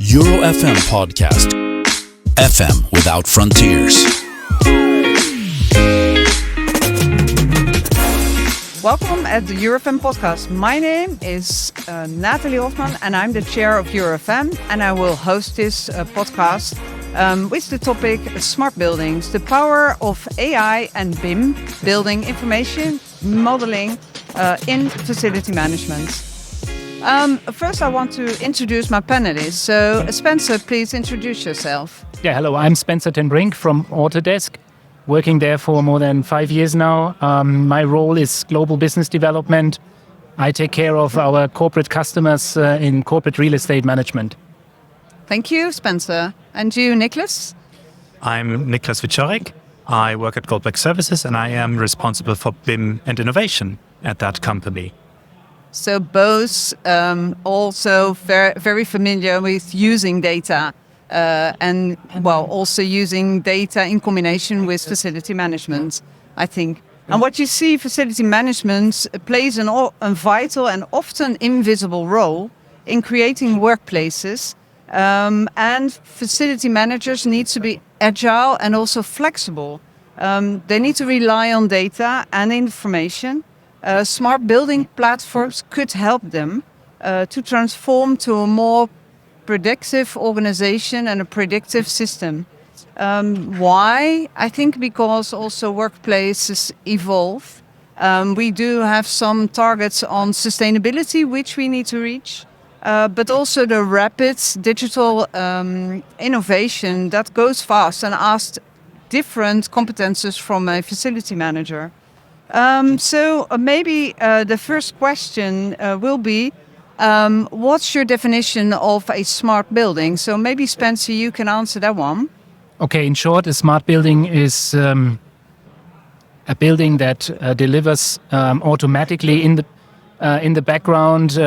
EuroFM podcast. FM without frontiers. Welcome at the EuroFM podcast. My name is Natalie Hofman and I'm the chair of EuroFM, and I will host this podcast with the topic Smart Buildings, the power of AI and BIM, building information modeling in facility management. First, I want to introduce my panelists. So, Spencer, please introduce yourself. Yeah, hello. I'm Spencer ten Brink from Autodesk, working there for more than 5 years now. My role is global business development. I take care of our corporate customers in corporate real estate management. Thank you, Spencer. And you, Niklas? I'm Niklas Wieczorekfrom. I work at GOLDBECK Services and I am responsible for BIM and innovation at that company. So both also very familiar with using data and also using data in combination with facility management, I think. And what you see, facility management plays a vital and often invisible role in creating workplaces. And facility managers need to be agile and also flexible. They need to rely on data and information. Smart building platforms could help them to transform to a more predictive organization and a predictive system. Why? I think because also workplaces evolve. We do have some targets on sustainability which we need to reach, but also the rapid digital innovation that goes fast and asks different competences from a facility manager. So maybe the first question will be, what's your definition of a smart building? So maybe Spencer, you can answer that one. Okay, in short, a smart building is a building that delivers automatically in the background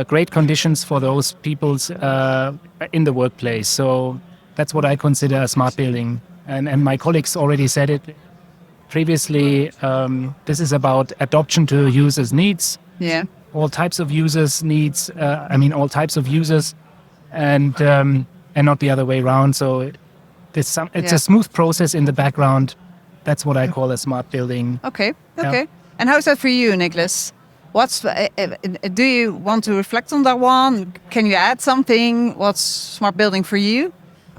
great conditions for those people's in the workplace. So that's what I consider a smart building. And my colleagues already said it previously. This is about adoption to users' needs. Yeah. All types of users' needs. All types of users, and not the other way around. So it's a smooth process in the background. That's what I call a smart building. Okay. Yeah. And how's that for you, Niklas? Do you want to reflect on that one? Can you add something? What's smart building for you?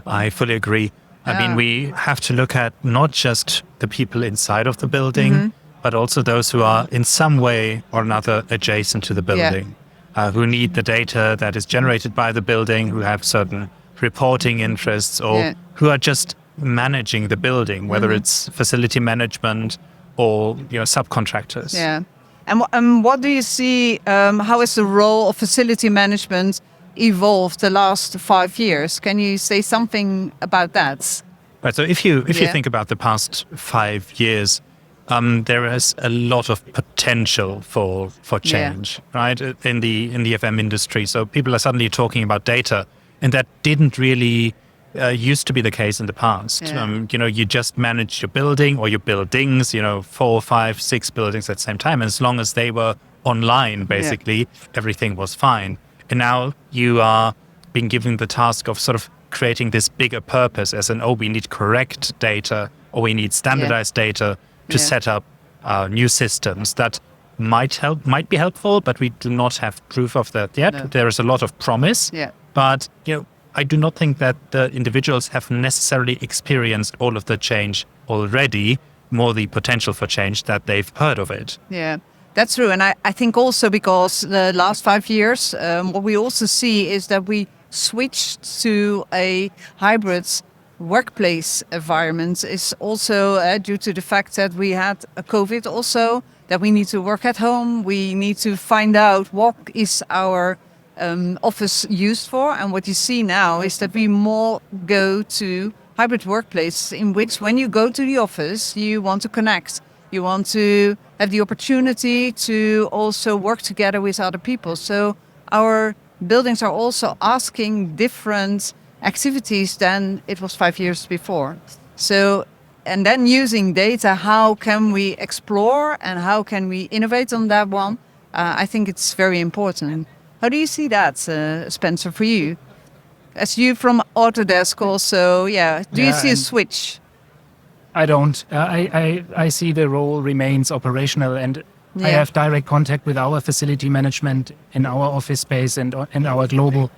I fully agree. I mean, we have to look at not just the people inside of the building, but also those who are in some way or another adjacent to the building, who need the data that is generated by the building, who have certain reporting interests, or who are just managing the building, whether it's facility management or subcontractors. Yeah. And what do you see? How has the role of facility management evolved the last 5 years? Can you say something about that? Right. So if you think about the past 5 years, there is a lot of potential for change, right? In the FM industry. So people are suddenly talking about data, and that didn't really used to be the case in the past. Yeah. You just managed your building or your buildings, 4, 5, 6 buildings at the same time. And as long as they were online, basically, everything was fine. And now you are being given the task of sort of creating this bigger purpose as we need correct data, or we need standardized data to set up new systems that might be helpful, but we do not have proof of that yet. No. There is a lot of promise, but I do not think that the individuals have necessarily experienced all of the change already, more the potential for change that they've heard of it. Yeah. That's true. And I think also because the last 5 years, what we also see is that we switched to a hybrid workplace environment is also due to the fact that we had a COVID also, that we need to work at home. We need to find out what is our office used for. And what you see now is that we more go to hybrid workplaces in which when you go to the office, you want to connect. You want to have the opportunity to also work together with other people. So our buildings are also asking different activities than it was 5 years before. So, and then using data, how can we explore and how can we innovate on that one? I think it's very important. How do you see that, Spencer, for you? As you from Autodesk also, do you see a switch? I don't. I see the role remains operational, and I have direct contact with our facility management in our office space and our global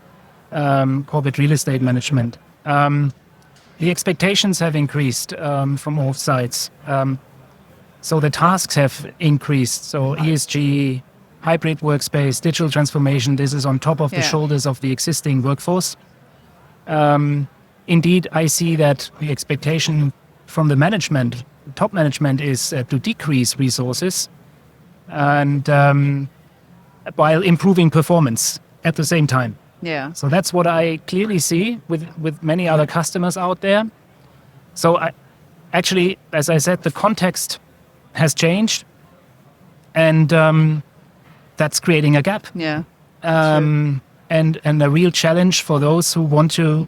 corporate real estate management. The expectations have increased from all sides. So the tasks have increased. So ESG, hybrid workspace, digital transformation, this is on top of the shoulders of the existing workforce. Indeed, I see that the expectation from the management, top management, is to decrease resources and while improving performance at the same time. Yeah. So that's what I clearly see with many other customers out there. So actually, as I said, the context has changed, and that's creating a gap. Yeah. And a real challenge for those who want to,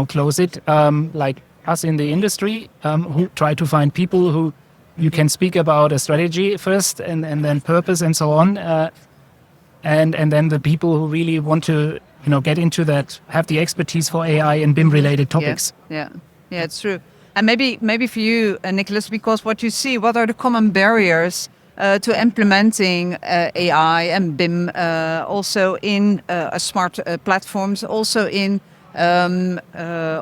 close it, like us in the industry, who try to find people who you can speak about a strategy first and then purpose and so on. And then the people who really want to, get into that, have the expertise for AI and BIM related topics. Yeah, it's true. And maybe for you, Niklas, because what are the common barriers to implementing AI and BIM also in smart platforms, also in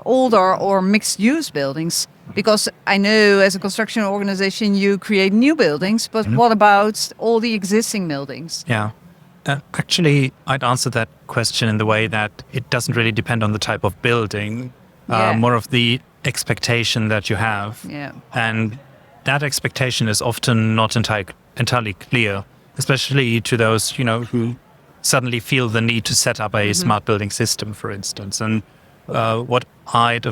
older or mixed-use buildings? Because I know as a construction organization you create new buildings, but what about all the existing buildings? Yeah. Actually, I'd answer that question in the way that it doesn't really depend on the type of building, more of the expectation that you have. Yeah. And that expectation is often not entirely clear, especially to those, who suddenly feel the need to set up a smart building system, for instance. And what I'd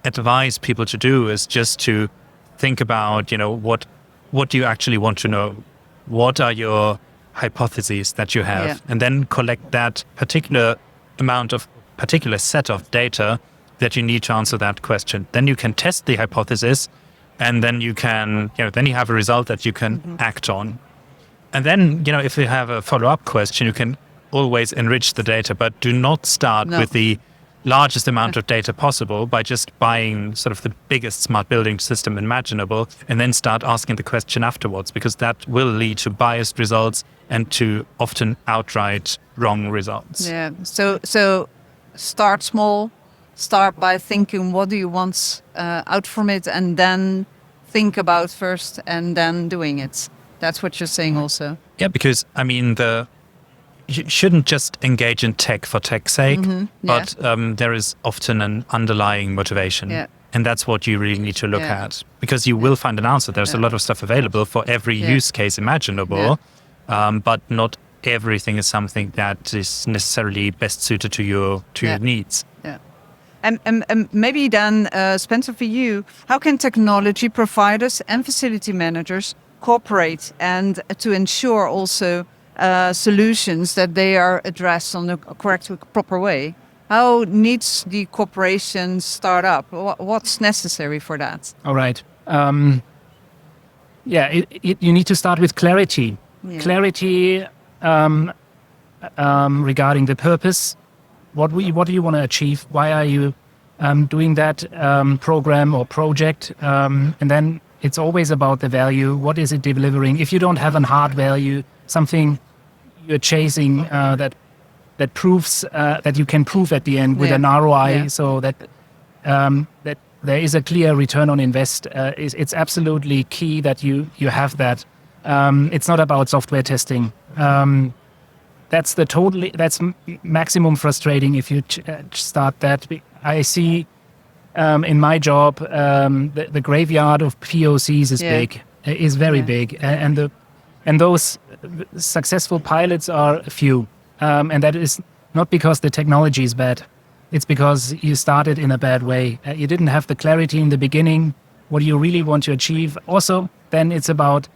advise people to do is just to think about, what do you actually want to know? What are your hypotheses that you have? And then collect that particular set of data that you need to answer that question. Then you can test the hypothesis, and then you can, then you have a result that you can act on. And then, if you have a follow-up question, you can always enrich the data, but do not start with the largest amount of data possible by just buying sort of the biggest smart building system imaginable, and then start asking the question afterwards, because that will lead to biased results and to often outright wrong results. Yeah. So start small. Start by thinking, what do you want out from it, and then think about first and then doing it. That's what you're saying also. Yeah, because you shouldn't just engage in tech for tech's sake, but there is often an underlying motivation. Yeah. And that's what you really need to look at, because you will find an answer. There's a lot of stuff available for every use case imaginable, but not everything is something that is necessarily best suited to your needs. Yeah. And maybe then, Spencer, for you, how can technology providers and facility managers cooperate and to ensure also solutions that they are addressed on the correct, proper way? How needs the cooperation start up? What's necessary for that? All right. You need to start with clarity. Yeah. Clarity regarding the purpose. What do you want to achieve? Why are you doing that program or project? And then it's always about the value. What is it delivering? If you don't have a hard value, something you're chasing that proves that you can prove at the end with an ROI, so that that there is a clear return on invest. It's absolutely key that you have that. It's not about software testing. That's maximum frustrating if you start that. I see in my job the graveyard of POCs is very big, and those successful pilots are a few, and that is not because the technology is bad. It's because you started in a bad way. You didn't have the clarity in the beginning. What do you really want to achieve? Also, then it's about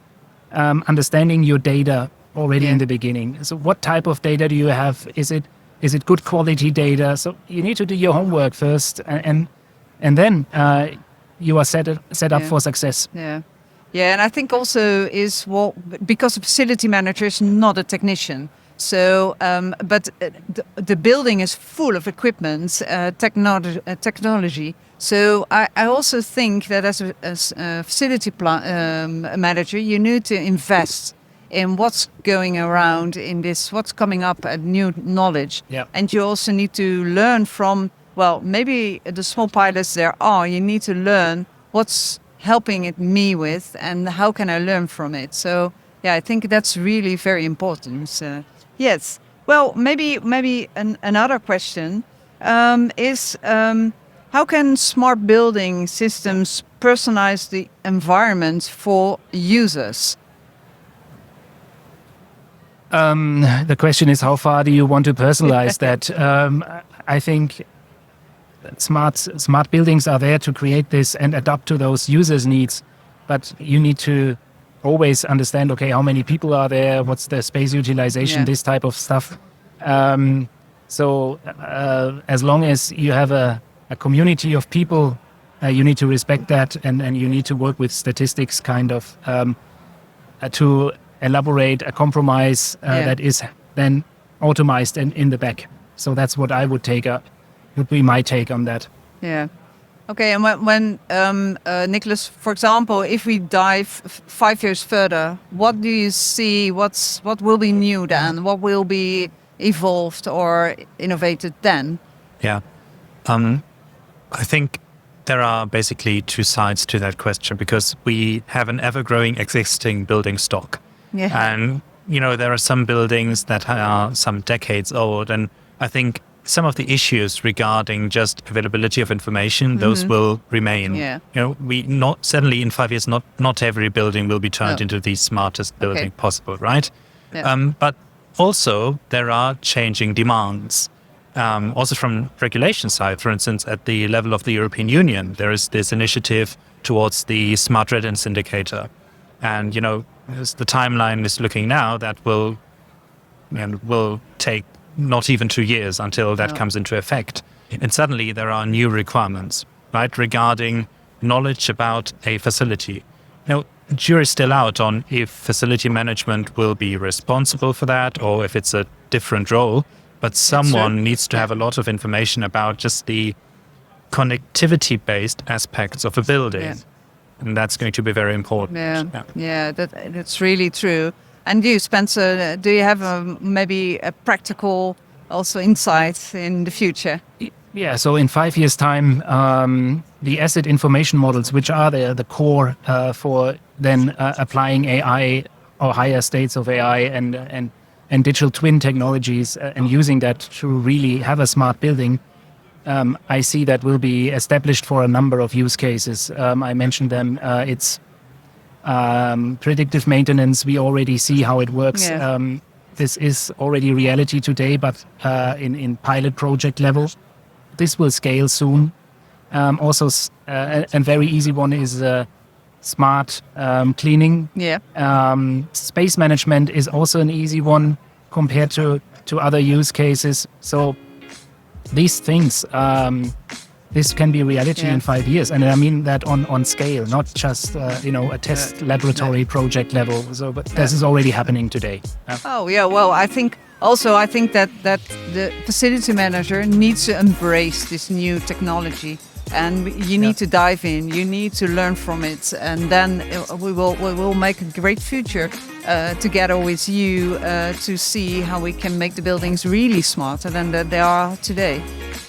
understanding your data already in the beginning. So what type of data do you have? Is it good quality data? So you need to do your homework first, and then you are set up for success. Yeah, and I think also because a facility manager is not a technician. So, but the building is full of equipment, technology. So I also think that as a facility manager, you need to invest in what's going around in this, what's coming up at new knowledge. Yeah. And you also need to learn from, well, maybe the small pilots there are, you need to learn what's helping it me with and how can I learn from it. So yeah, I think that's really very important. So, yes. Well, maybe another question is how can smart building systems personalize the environment for users? The question is, how far do you want to personalize that? I think smart buildings are there to create this and adapt to those users' needs, but you need to always understand, okay, how many people are there, what's the space utilization, this type of stuff. So as long as you have a community of people, you need to respect that, and you need to work with statistics kind of to elaborate a compromise that is then automized in the back. So that's what I would would be my take on that. Yeah. Okay, and when Niklas, for example, if we dive 5 years further, what do you see? What will be new then? What will be evolved or innovated then? Yeah, I think there are basically two sides to that question, because we have an ever-growing existing building stock. Yeah. And, there are some buildings that are some decades old. And I think some of the issues regarding just availability of information, those will remain. Yeah. Certainly in 5 years, not every building will be turned into the smartest building possible, right? Yeah. But also there are changing demands. Also from regulation side, for instance, at the level of the European Union, there is this initiative towards the smart readiness indicator. And, as the timeline is looking now, that will take not even 2 years until that comes into effect. And suddenly there are new requirements, right, regarding knowledge about a facility. Now, jury's still out on if facility management will be responsible for that or if it's a different role. But someone needs to have a lot of information about just the connectivity-based aspects of a building. Yeah. And that's going to be very important. Yeah, that's really true. And you, Spencer, do you have maybe a practical also insight in the future? Yeah, so in 5 years' time, the asset information models, which are the core for then applying AI or higher states of AI and digital twin technologies and using that to really have a smart building, I see that will be established for a number of use cases. I mentioned them. It's predictive maintenance. We already see how it works. Yeah. This is already reality today, but in pilot project level. This will scale soon. Also, a very easy one is smart cleaning. Yeah. Space management is also an easy one compared to other use cases. So these things, this can be reality in 5 years. And I mean that on scale, not just, a test laboratory project level. So, but this is already happening today. Oh, yeah. Well, I think that the facility manager needs to embrace this new technology. And you need to dive in. You need to learn from it, and then we will make a great future together with you to see how we can make the buildings really smarter than they are today.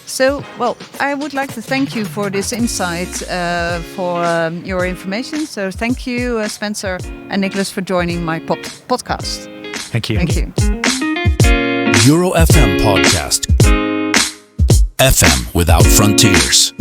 So, well, I would like to thank you for this insight, for your information. So, thank you, Spencer and Niklas, for joining my podcast. Thank you. Thank you. EuroFM podcast. FM without frontiers.